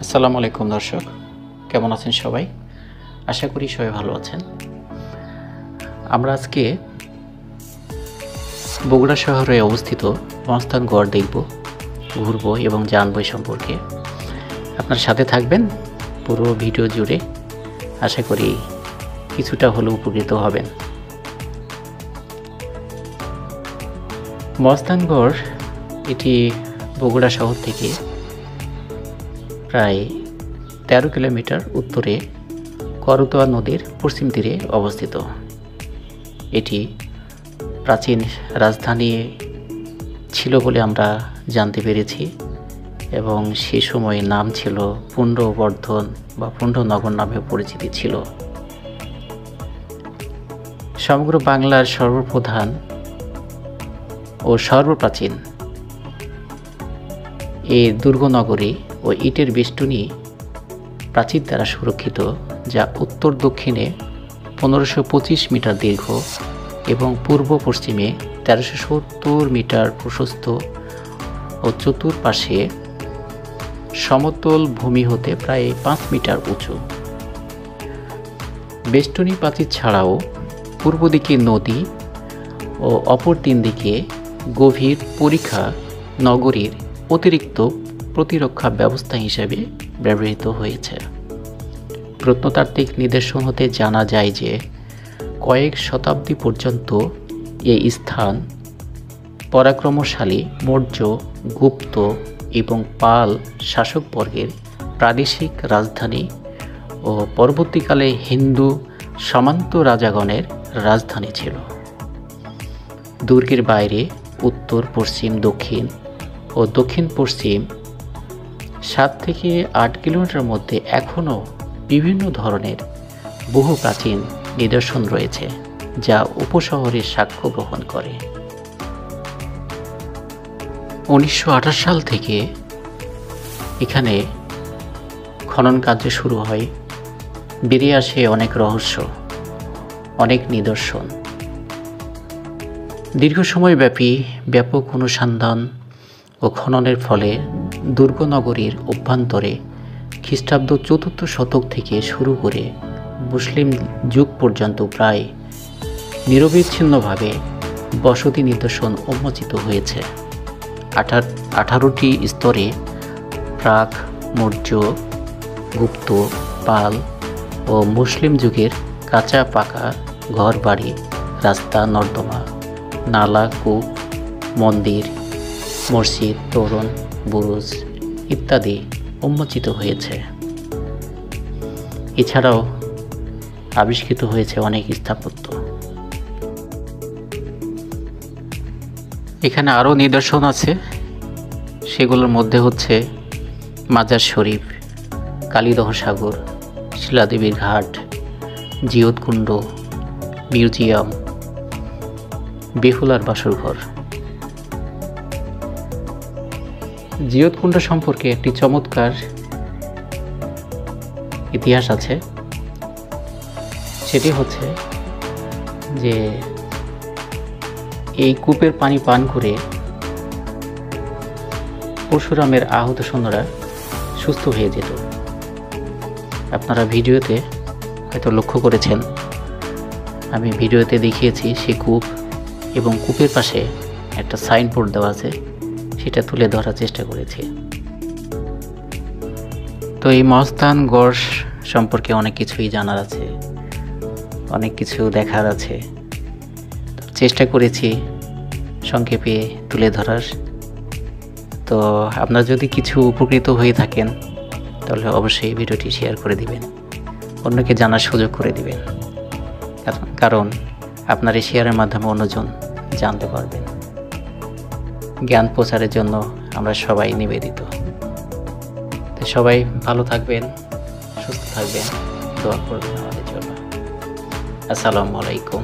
আসসালামু আলাইকুম দর্শক, কেমন আছেন সবাই? আশা করি সবাই ভালো আছেন। আমরা আজকে বগুড়া শহরে অবস্থিত মহাস্থানগড় দেখব, ঘুরব এবং জানব এই সম্পর্কে। আপনার সাথে থাকবেন পুরো ভিডিও জুড়ে। আশা করি কিছুটা হলেও উপকৃত হবেন। মহাস্থানগড় এটি বগুড়া শহর থেকে প্রায় 13 কিলোমিটার উত্তরে করতোয়া নদীর পশ্চিম তীরে অবস্থিত। এটি প্রাচীন রাজধানী ছিল বলে আমরা জানতে পেরেছি এবং সেই সময় নাম ছিল পুণ্ড্রবর্ধন বা পুণ্ড্রনগর নামে পরিচিতি ছিল। সমগ্র বাংলার সর্বপ্রধান ও সর্বপ্রাচীন এই দুর্গনগরী ও ইটের বেষ্টনী প্রাচীর দ্বারা সুরক্ষিত, যা উত্তর দক্ষিণে 1525 মিটার দীর্ঘ এবং পূর্ব পশ্চিমে 1370 মিটার প্রশস্ত ও চতুর্পাশে সমতল ভূমি হতে প্রায় 5 মিটার উঁচু। বেষ্টনী প্রাচীর ছাড়াও পূর্ব দিকে নদী ও অপর 3 দিকে গভীর পরিখা নগরীর অতিরিক্ত প্রতিরক্ষা ব্যবস্থা হিসেবে ব্যবহৃত হয়েছে। প্রত্নতাত্ত্বিক নিদর্শন হতে জানা যায় যে কয়েক শতাব্দী পর্যন্ত এই স্থান পরাক্রমশালী মৌর্য, গুপ্ত এবং পাল শাসকবর্গের প্রাদেশিক রাজধানী ও পরবর্তীকালে হিন্দু সামন্ত রাজাগণের রাজধানী ছিল। দুর্গের বাইরে উত্তর, পশ্চিম, দক্ষিণ ও দক্ষিণ পশ্চিম 7 থেকে 8 কিলোমিটার মধ্যে এখনও বিভিন্ন ধরনের বহু প্রাচীন নিদর্শন রয়েছে, যা উপশহরের সাক্ষ্য বহন করে। 1928 সাল থেকে এখানে খনন কার্য শুরু হয়। বেরিয়ে আসে অনেক রহস্য, অনেক নিদর্শন। দীর্ঘ সময়ব্যাপী ব্যাপক অনুসন্ধান ও খননের ফলে দুর্গনগরীর অভ্যন্তরে খ্রিস্টাব্দ 4th শতক থেকে শুরু করে মুসলিম যুগ পর্যন্ত প্রায় নিরবিচ্ছিন্নভাবে বসতি নিদর্শন উন্মোচিত হয়েছে। 18টি স্তরে প্রাক, মৌর্য, গুপ্ত, পাল ও মুসলিম যুগের কাঁচা পাকা ঘরবাড়ি, রাস্তা, নর্দমা, নালা, কূপ, মন্দির, মসজিদ, তোরণ, বুরুজ ইত্যাদি উন্মোচিত হয়েছে। এছাড়াও আবিষ্কৃত হয়েছে অনেক স্থাপত্য। এখানে আরও নিদর্শন আছে, সেগুলোর মধ্যে হচ্ছে মাজার শরীফ, কালীদহ সাগর, শিলাদেবীর ঘাট, জিয়তকুণ্ড, মিউজিয়াম, বেহুলার বাসরঘর। জিয়তকুণ্ড সম্পর্কে একটি চমৎকার ইতিহাস আছে। সেটি হচ্ছে যে এই কূপের পানি পান করে পরশুরামের আহত সৈন্যরা সুস্থ হয়ে যেত। আপনারা ভিডিওতে হয়তো লক্ষ্য করেছেন, আমি ভিডিওতে দেখিয়েছি সেই কূপ এবং কূপের পাশে একটা সাইনবোর্ড দেওয়া আছে, সেটা তুলে ধরার চেষ্টা করেছি। তো এই মহাস্থানগড় সম্পর্কে অনেক কিছুই জানার আছে, অনেক কিছু দেখার আছে। চেষ্টা করেছি সংক্ষেপে তুলে ধরার। তো আপনারা যদি কিছু উপকৃত হয়ে থাকেন তাহলে অবশ্যই ভিডিওটি শেয়ার করে দিবেন, অন্যকে জানার সুযোগ করে দিবেন, কারণ আপনার এই শেয়ারের মাধ্যমে অন্যজন জানতে পারবেন। জ্ঞান প্রচারের জন্য আমরা সবাই নিবেদিত। তো সবাই ভালো থাকবেন, সুস্থ থাকবেন, দোয়া করবেন আমাদের জন্য। আসসালামু আলাইকুম।